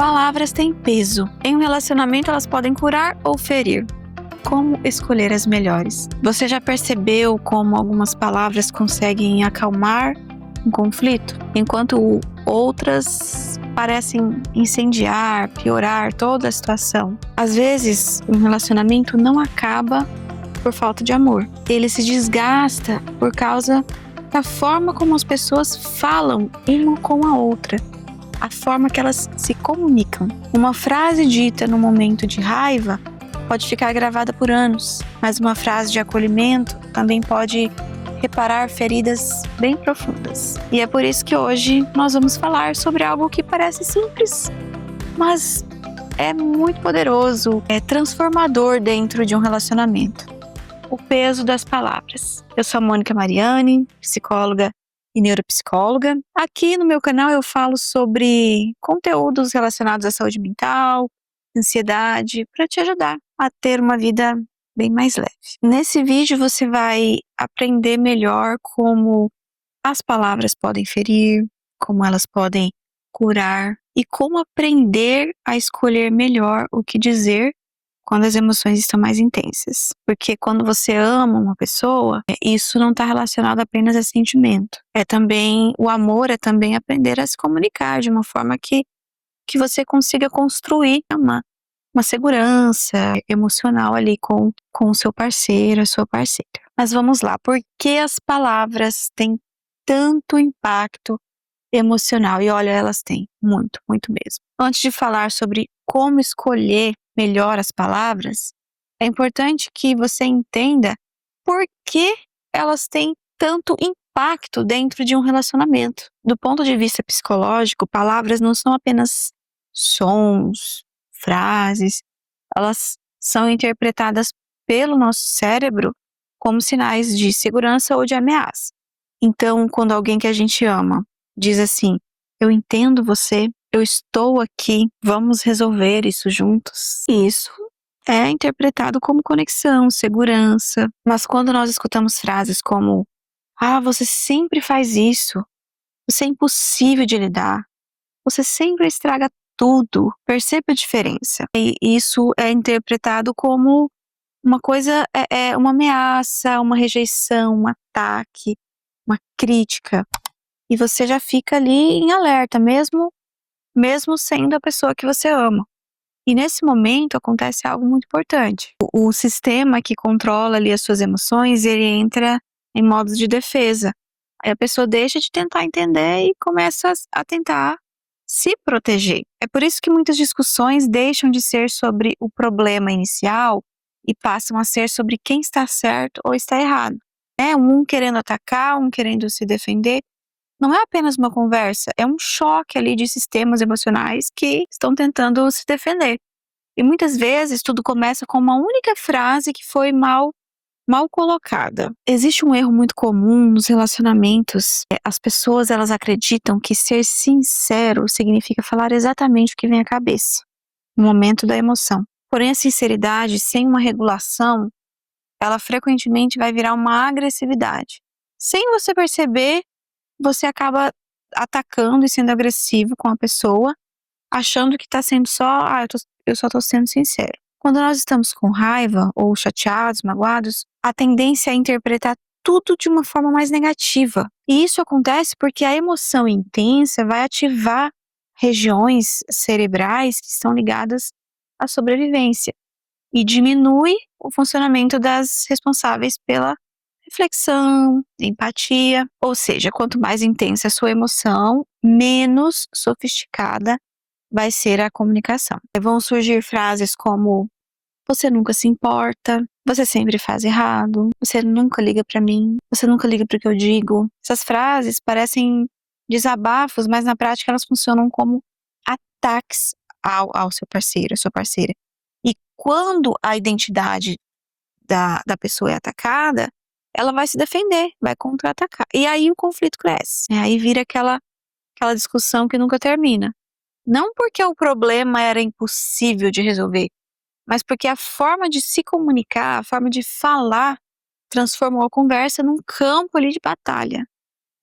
Palavras têm peso. Em um relacionamento, elas podem curar ou ferir. Como escolher as melhores? Você já percebeu como algumas palavras conseguem acalmar um conflito, enquanto outras parecem incendiar, piorar toda a situação? Às vezes, um relacionamento não acaba por falta de amor. Ele se desgasta por causa da forma como as pessoas falam uma com a outra, a forma que elas se comunicam. Uma frase dita no momento de raiva pode ficar gravada por anos, mas uma frase de acolhimento também pode reparar feridas bem profundas. E é por isso que hoje nós vamos falar sobre algo que parece simples, mas é muito poderoso, é transformador dentro de um relacionamento. O peso das palavras. Eu sou a Mônica Mariani, psicóloga e neuropsicóloga. Aqui no meu canal eu falo sobre conteúdos relacionados à saúde mental, ansiedade, para te ajudar a ter uma vida bem mais leve. Nesse vídeo você vai aprender melhor como as palavras podem ferir, como elas podem curar e como aprender a escolher melhor o que dizer quando as emoções estão mais intensas. Porque quando você ama uma pessoa, isso não está relacionado apenas a sentimento. O amor é também aprender a se comunicar de uma forma que você consiga construir uma segurança emocional ali com o seu parceiro, a sua parceira. Mas vamos lá, por que as palavras têm tanto impacto emocional? E olha, elas têm muito, muito mesmo. Antes de falar sobre como escolher melhor as palavras, é importante que você entenda por que elas têm tanto impacto dentro de um relacionamento. Do ponto de vista psicológico, palavras não são apenas sons, frases, elas são interpretadas pelo nosso cérebro como sinais de segurança ou de ameaça. Então, quando alguém que a gente ama diz assim: eu entendo você, eu estou aqui, vamos resolver isso juntos, isso é interpretado como conexão, segurança. Mas quando nós escutamos frases como: você sempre faz isso, você é impossível de lidar, você sempre estraga tudo, perceba a diferença. E isso é interpretado como uma coisa, uma ameaça, uma rejeição, um ataque, uma crítica. E você já fica ali em alerta, mesmo sendo a pessoa que você ama. E nesse momento acontece algo muito importante. O sistema que controla ali as suas emoções, ele entra em modos de defesa. Aí a pessoa deixa de tentar entender e começa a tentar se proteger. É por isso que muitas discussões deixam de ser sobre o problema inicial e passam a ser sobre quem está certo ou está errado. Um querendo atacar, um querendo se defender. Não é apenas uma conversa, é um choque ali de sistemas emocionais que estão tentando se defender. E muitas vezes tudo começa com uma única frase que foi mal colocada. Existe um erro muito comum nos relacionamentos. As pessoas, elas acreditam que ser sincero significa falar exatamente o que vem à cabeça, no momento da emoção. Porém, a sinceridade sem uma regulação, ela frequentemente vai virar uma agressividade. Sem você perceber, você acaba atacando e sendo agressivo com a pessoa, achando que está sendo só, eu só estou sendo sincero. Quando nós estamos com raiva ou chateados, magoados, a tendência é interpretar tudo de uma forma mais negativa. E isso acontece porque a emoção intensa vai ativar regiões cerebrais que estão ligadas à sobrevivência e diminui o funcionamento das responsáveis pela reflexão, empatia. Ou seja, quanto mais intensa a sua emoção, menos sofisticada vai ser a comunicação. Vão surgir frases como: você nunca se importa, você sempre faz errado, você nunca liga pra mim, você nunca liga pro que eu digo. Essas frases parecem desabafos, mas na prática elas funcionam como ataques ao seu parceiro, à sua parceira. E quando a identidade da pessoa é atacada, ela vai se defender, vai contra-atacar. E aí o conflito cresce. Aí vira aquela discussão que nunca termina. Não porque o problema era impossível de resolver, mas porque a forma de se comunicar, a forma de falar, transformou a conversa num campo ali de batalha.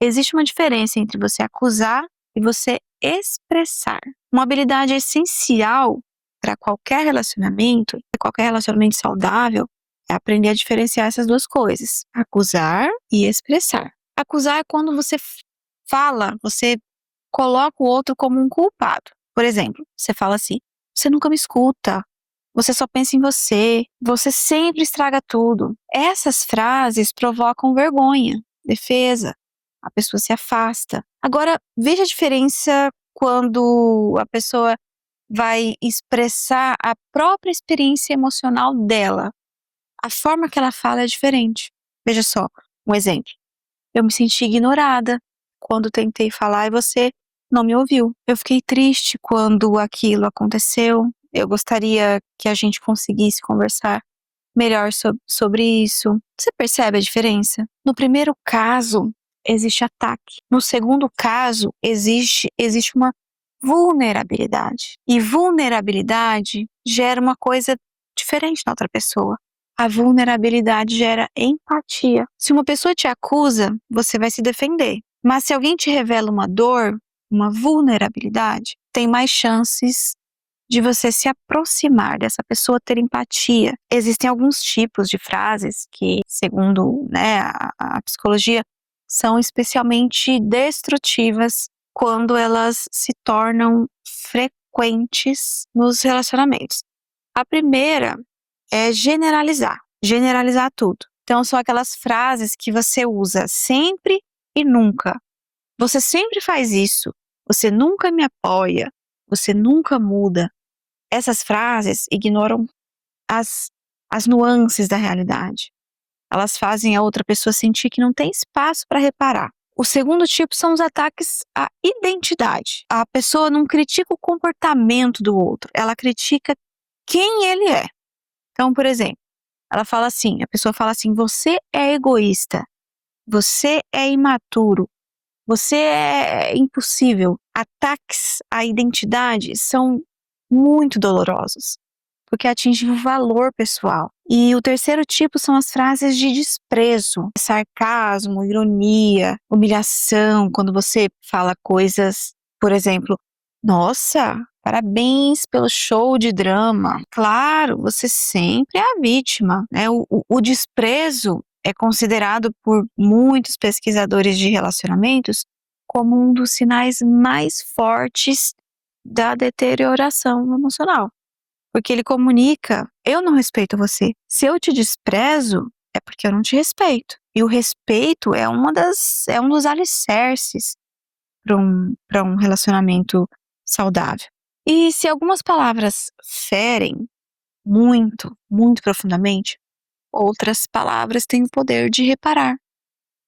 Existe uma diferença entre você acusar e você expressar. Uma habilidade essencial para qualquer relacionamento saudável, é aprender a diferenciar essas duas coisas: acusar e expressar. Acusar é quando você fala, você coloca o outro como um culpado. Por exemplo, você fala assim: você nunca me escuta, você só pensa em você, você sempre estraga tudo. Essas frases provocam vergonha, defesa, a pessoa se afasta. Agora, veja a diferença quando a pessoa vai expressar a própria experiência emocional dela. A forma que ela fala é diferente. Veja só, um exemplo. Eu me senti ignorada quando tentei falar e você não me ouviu. Eu fiquei triste quando aquilo aconteceu. Eu gostaria que a gente conseguisse conversar melhor sobre isso. Você percebe a diferença? No primeiro caso, existe ataque. No segundo caso, existe uma vulnerabilidade. E vulnerabilidade gera uma coisa diferente na outra pessoa. A vulnerabilidade gera empatia. Se uma pessoa te acusa, você vai se defender. Mas se alguém te revela uma dor, uma vulnerabilidade, tem mais chances de você se aproximar dessa pessoa, ter empatia. Existem alguns tipos de frases que, segundo, né, a psicologia, são especialmente destrutivas quando elas se tornam frequentes nos relacionamentos. A primeira é generalizar tudo. Então, são aquelas frases que você usa sempre e nunca. Você sempre faz isso, você nunca me apoia, você nunca muda. Essas frases ignoram as nuances da realidade. Elas fazem a outra pessoa sentir que não tem espaço para reparar. O segundo tipo são os ataques à identidade. A pessoa não critica o comportamento do outro, ela critica quem ele é. Então, por exemplo, a pessoa fala assim: você é egoísta, você é imaturo, você é impossível. Ataques à identidade são muito dolorosos, porque atingem o valor pessoal. E o terceiro tipo são as frases de desprezo, sarcasmo, ironia, humilhação, quando você fala coisas, por exemplo, nossa, parabéns pelo show de drama. Claro, você sempre é a vítima, né? O desprezo é considerado por muitos pesquisadores de relacionamentos como um dos sinais mais fortes da deterioração emocional. Porque ele comunica: eu não respeito você. Se eu te desprezo, é porque eu não te respeito. E o respeito é um dos alicerces para um relacionamento saudável. E se algumas palavras ferem muito, muito profundamente, outras palavras têm o poder de reparar,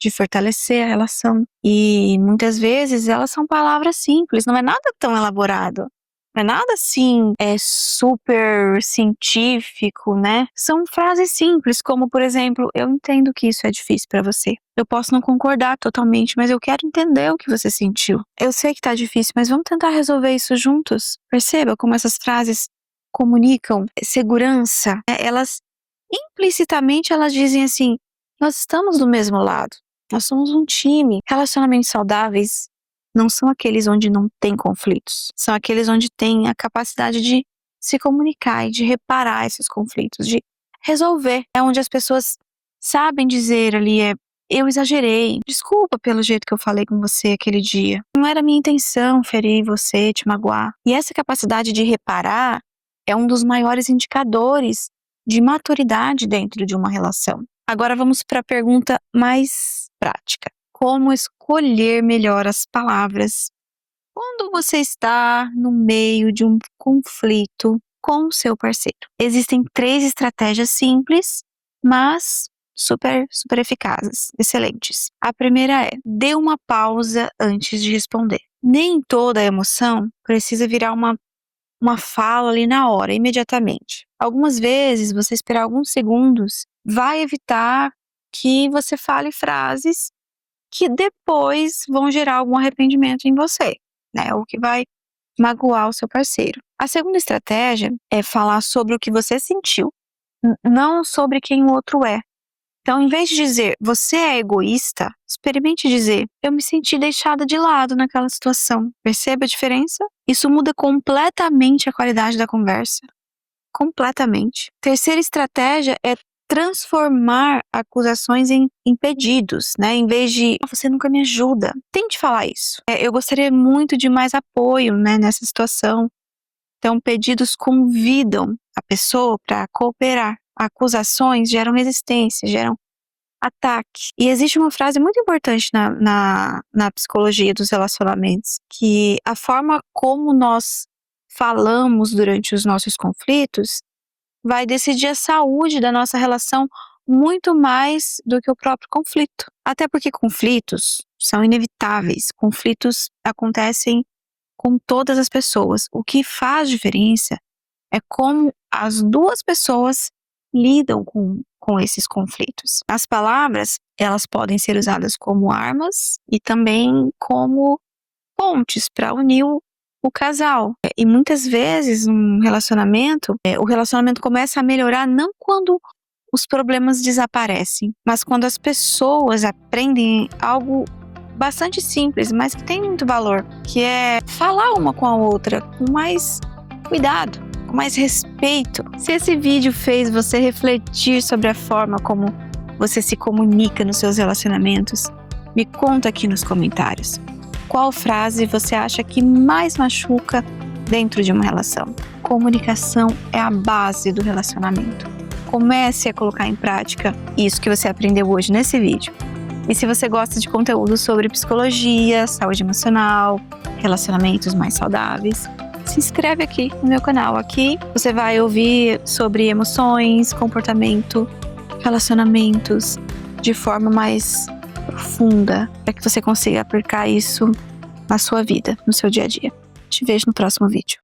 de fortalecer a relação. E muitas vezes elas são palavras simples, não é nada tão elaborado. Não é nada assim, super científico, né? São frases simples, como por exemplo: eu entendo que isso é difícil para você. Eu posso não concordar totalmente, mas eu quero entender o que você sentiu. Eu sei que tá difícil, mas vamos tentar resolver isso juntos. Perceba como essas frases comunicam segurança, né? Elas, implicitamente, elas dizem assim: nós estamos do mesmo lado. Nós somos um time. Relacionamentos saudáveis não são aqueles onde não tem conflitos. São aqueles onde tem a capacidade de se comunicar e de reparar esses conflitos, de resolver. É onde as pessoas sabem dizer ali: eu exagerei. Desculpa pelo jeito que eu falei com você aquele dia. Não era minha intenção ferir você, te magoar. E essa capacidade de reparar é um dos maiores indicadores de maturidade dentro de uma relação. Agora vamos para a pergunta mais prática: como escolher melhor as palavras quando você está no meio de um conflito com o seu parceiro? Existem 3 estratégias simples, mas super eficazes, excelentes. A primeira é: dê uma pausa antes de responder. Nem toda emoção precisa virar uma fala ali na hora, imediatamente. Algumas vezes, você esperar alguns segundos vai evitar que você fale frases que depois vão gerar algum arrependimento em você, né? Ou que vai magoar o seu parceiro. A segunda estratégia é falar sobre o que você sentiu, não sobre quem o outro é. Então, em vez de dizer você é egoísta, experimente dizer eu me senti deixada de lado naquela situação. Perceba a diferença? Isso muda completamente a qualidade da conversa. Completamente. Terceira estratégia é transformar acusações em pedidos, né? Em vez de você nunca me ajuda. Tente falar isso. Eu gostaria muito de mais apoio, né, nessa situação. Então, pedidos convidam a pessoa para cooperar. Acusações geram resistência, geram ataque. E existe uma frase muito importante na psicologia dos relacionamentos, que a forma como nós falamos durante os nossos conflitos vai decidir a saúde da nossa relação muito mais do que o próprio conflito. Até porque conflitos são inevitáveis, conflitos acontecem com todas as pessoas. O que faz diferença é como as duas pessoas lidam com esses conflitos. As palavras, elas podem ser usadas como armas e também como pontes para unir o casal. E muitas vezes um relacionamento, o relacionamento começa a melhorar não quando os problemas desaparecem, mas quando as pessoas aprendem algo bastante simples, mas que tem muito valor, que é falar uma com a outra com mais cuidado, com mais respeito. Se esse vídeo fez você refletir sobre a forma como você se comunica nos seus relacionamentos, me conta aqui nos comentários. Qual frase você acha que mais machuca dentro de uma relação? Comunicação é a base do relacionamento. Comece a colocar em prática isso que você aprendeu hoje nesse vídeo. E se você gosta de conteúdo sobre psicologia, saúde emocional, relacionamentos mais saudáveis, se inscreve aqui no meu canal. Aqui você vai ouvir sobre emoções, comportamento, relacionamentos de forma mais profunda, para que você consiga aplicar isso na sua vida, no seu dia a dia. Te vejo no próximo vídeo.